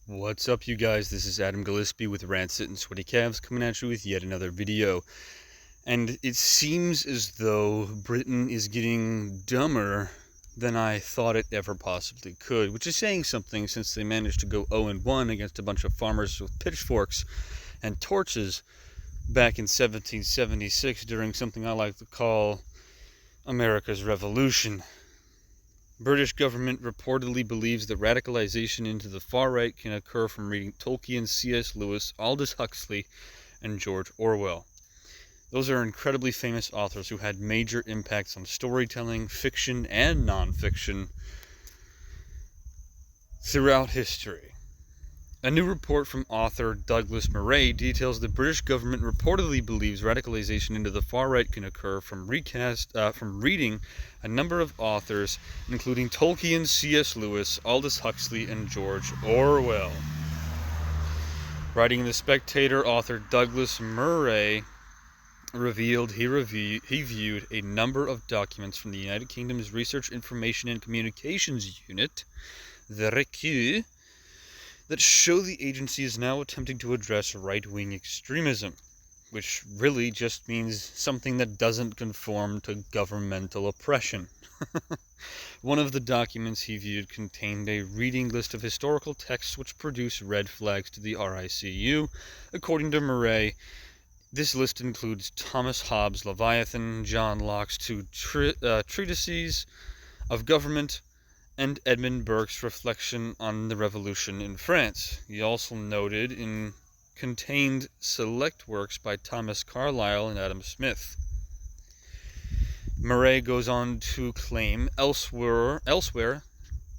What's up, you guys? This is Adam Gillespie with Rancid and Sweaty Calves coming at you with yet another video. And it seems as though Britain is getting dumber than I thought it ever possibly could, which is saying something since they managed to go 0-1 against a bunch of farmers with pitchforks and torches back in 1776 during something I like to call America's Revolution. British government reportedly believes that radicalization into the far right can occur from reading Tolkien, C.S. Lewis, Aldous Huxley, and George Orwell. Those are incredibly famous authors who had major impacts on storytelling, fiction, and nonfiction throughout history. A new report from author Douglas Murray details the British government reportedly believes radicalization into the far right can occur from reading a number of authors, including Tolkien, C.S. Lewis, Aldous Huxley, and George Orwell. Writing in The Spectator, author Douglas Murray revealed he viewed a number of documents from the United Kingdom's Research, Information and Communications Unit, the RICU, that show the agency is now attempting to address right-wing extremism, which really just means something that doesn't conform to governmental oppression. One of the documents he viewed contained a reading list of historical texts which produce red flags to the RICU. According to Murray, this list includes Thomas Hobbes' Leviathan, John Locke's two treatises of government, and Edmund Burke's reflection on the Revolution in France. He also noted contained select works by Thomas Carlyle and Adam Smith. Murray goes on to claim elsewhere,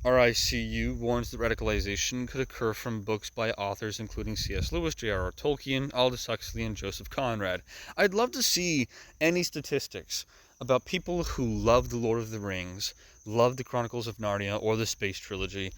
RICU warns that radicalization could occur from books by authors including C.S. Lewis, J.R.R. Tolkien, Aldous Huxley, and Joseph Conrad. I'd love to see any statistics about people who love The Lord of the Rings, love the Chronicles of Narnia or the Space Trilogy,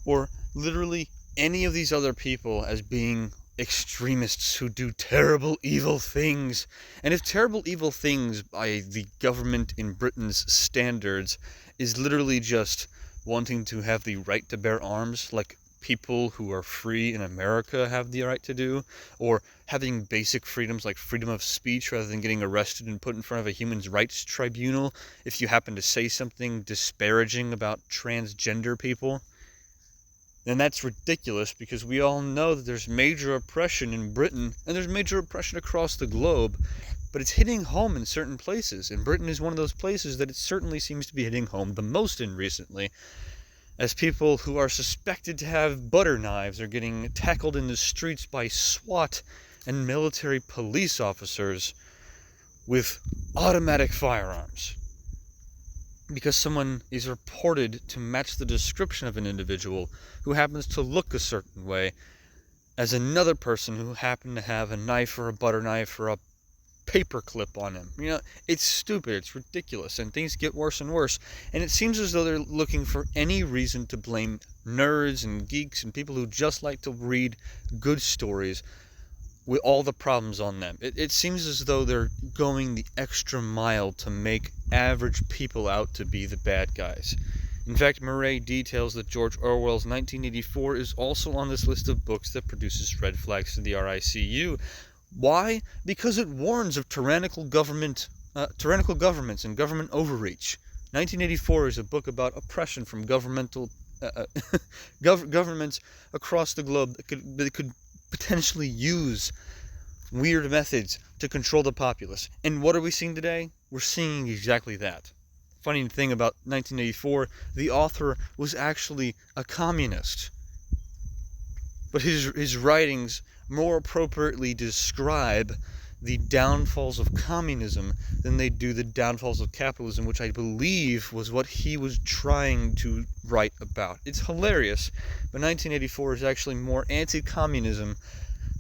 or literally any of these other people as being extremists who do terrible, evil things. And if terrible, evil things by the government in Britain's standards is literally just wanting to have the right to bear arms, like people who are free in America have the right to do, or having basic freedoms like freedom of speech rather than getting arrested and put in front of a human rights tribunal if you happen to say something disparaging about transgender people, then that's ridiculous, because we all know that there's major oppression in Britain and there's major oppression across the globe, but it's hitting home in certain places, and Britain is one of those places that it certainly seems to be hitting home the most in recently, as people who are suspected to have butter knives are getting tackled in the streets by SWAT and military police officers with automatic firearms, because someone is reported to match the description of an individual who happens to look a certain way as another person who happened to have a knife or a butter knife or a paper clip on him. You know, it's stupid, it's ridiculous, and things get worse and worse. And it seems as though they're looking for any reason to blame nerds and geeks and people who just like to read good stories with all the problems on them. It seems as though they're going the extra mile to make average people out to be the bad guys. In fact, Murray details that George Orwell's 1984 is also on this list of books that produces red flags to the RICU. Why? Because it warns of tyrannical governments and government overreach. 1984 is a book about oppression from governmental governments across the globe that could potentially use weird methods to control the populace. And what are we seeing today? We're seeing exactly that. Funny thing about 1984, the author was actually a communist. But his writings more appropriately describe the downfalls of communism than they do the downfalls of capitalism, which I believe was what he was trying to write about. It's hilarious, but 1984 is actually more anti-communism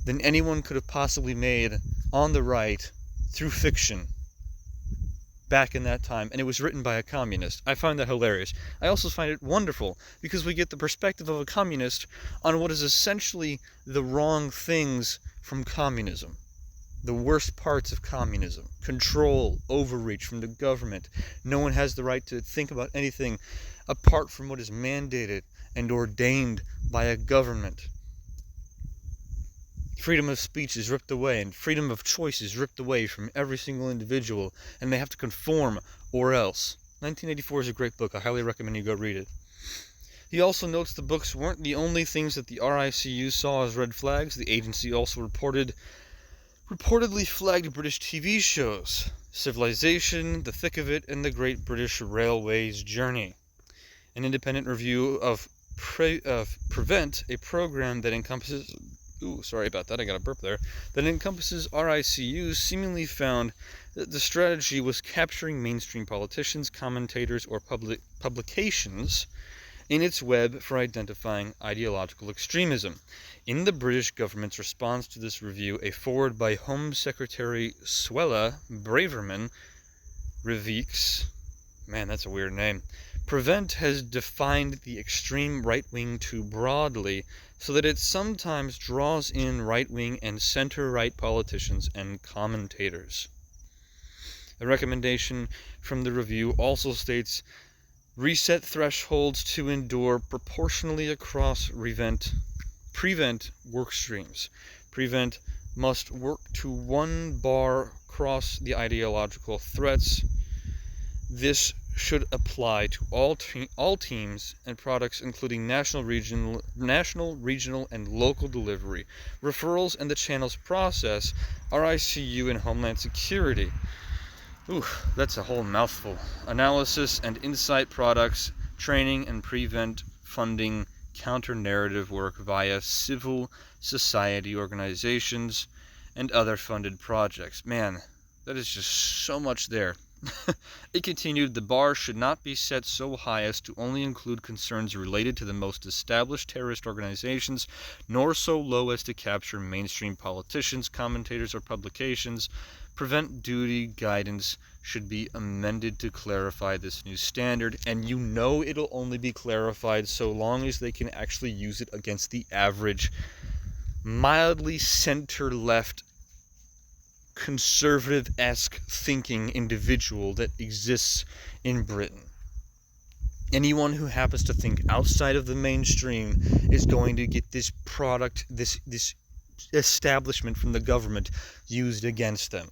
than anyone could have possibly made on the right through fiction back in that time, and it was written by a communist. I find that hilarious. I also find it wonderful because we get the perspective of a communist on what is essentially the wrong things from communism. The worst parts of communism: control, overreach from the government. No one has the right to think about anything apart from what is mandated and ordained by a government. Freedom of speech is ripped away, and freedom of choice is ripped away from every single individual, and they have to conform or else. 1984 is a great book. I highly recommend you go read it. He also notes the books weren't the only things that the RICU saw as red flags. The agency also reportedly flagged British TV shows, Civilization, The Thick of It, and The Great British Railway's Journey. An independent review of Prevent, a program that encompasses... Ooh, sorry about that, I got a burp there. That encompasses RICUs, seemingly found that the strategy was capturing mainstream politicians, commentators, or publications in its web for identifying ideological extremism. In the British government's response to this review, a forward by Home Secretary Suella Braverman reveals, man, that's a weird name, Prevent has defined the extreme right-wing too broadly, so that it sometimes draws in right-wing and center-right politicians and commentators. A recommendation from the review also states, reset thresholds to endure proportionally across prevent work streams. Prevent must work to one bar across the ideological threats. This should apply to all teams and products, including national, regional, and local delivery, referrals, and the channels process, RICU, and Homeland Security. Ooh, that's a whole mouthful. Analysis and insight products, training and prevent funding, counter-narrative work via civil society organizations, and other funded projects. Man, that is just so much there. It continued, the bar should not be set so high as to only include concerns related to the most established terrorist organizations, nor so low as to capture mainstream politicians, commentators, or publications. Prevent duty guidance should be amended to clarify this new standard, and you know it'll only be clarified so long as they can actually use it against the average, mildly center-left, conservative-esque thinking individual that exists in Britain. Anyone who happens to think outside of the mainstream is going to get this product, this establishment from the government used against them.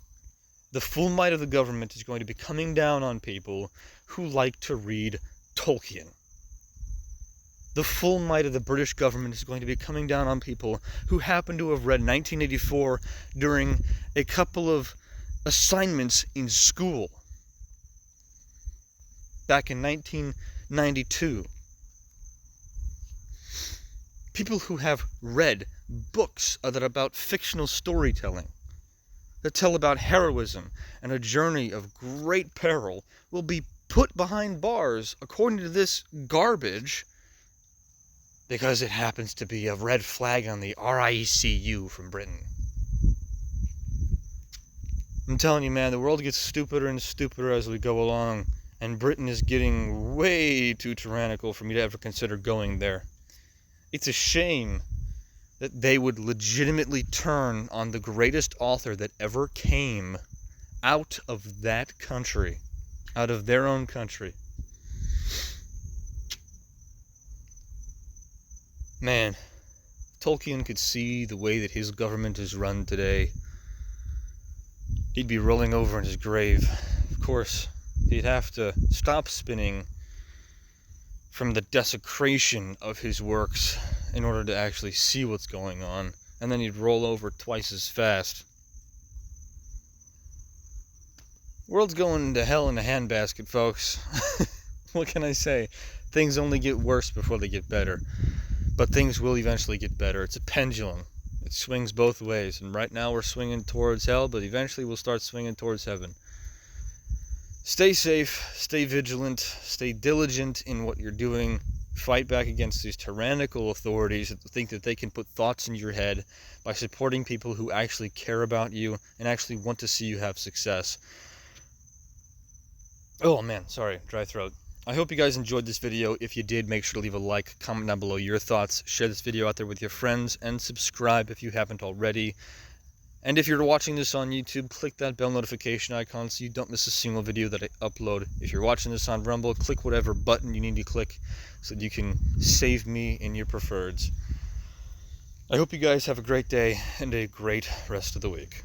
The full might of the government is going to be coming down on people who like to read Tolkien. The full might of the British government is going to be coming down on people who happen to have read 1984 during a couple of assignments in school back in 1992. People who have read books that are about fictional storytelling, that tell about heroism and a journey of great peril, will be put behind bars, according to this garbage, because it happens to be a red flag on the RICU from Britain. I'm telling you, man, the world gets stupider and stupider as we go along, and Britain is getting way too tyrannical for me to ever consider going there. It's a shame that they would legitimately turn on the greatest author that ever came out of that country, out of their own country. Man, Tolkien could see the way that his government is run today. He'd be rolling over in his grave. Of course, he'd have to stop spinning from the desecration of his works in order to actually see what's going on, and then he'd roll over twice as fast. World's going to hell in a handbasket, folks. What can I say? Things only get worse before they get better. But things will eventually get better. It's a pendulum. It swings both ways. And right now we're swinging towards hell, but eventually we'll start swinging towards heaven. Stay safe, stay vigilant, stay diligent in what you're doing. Fight back against these tyrannical authorities that think that they can put thoughts in your head by supporting people who actually care about you and actually want to see you have success. Oh man, sorry, dry throat. I hope you guys enjoyed this video. If you did, make sure to leave a like, comment down below your thoughts, share this video out there with your friends, and subscribe if you haven't already. And if you're watching this on YouTube, click that bell notification icon so you don't miss a single video that I upload. If you're watching this on Rumble, click whatever button you need to click so that you can save me in your preferreds. I hope you guys have a great day and a great rest of the week.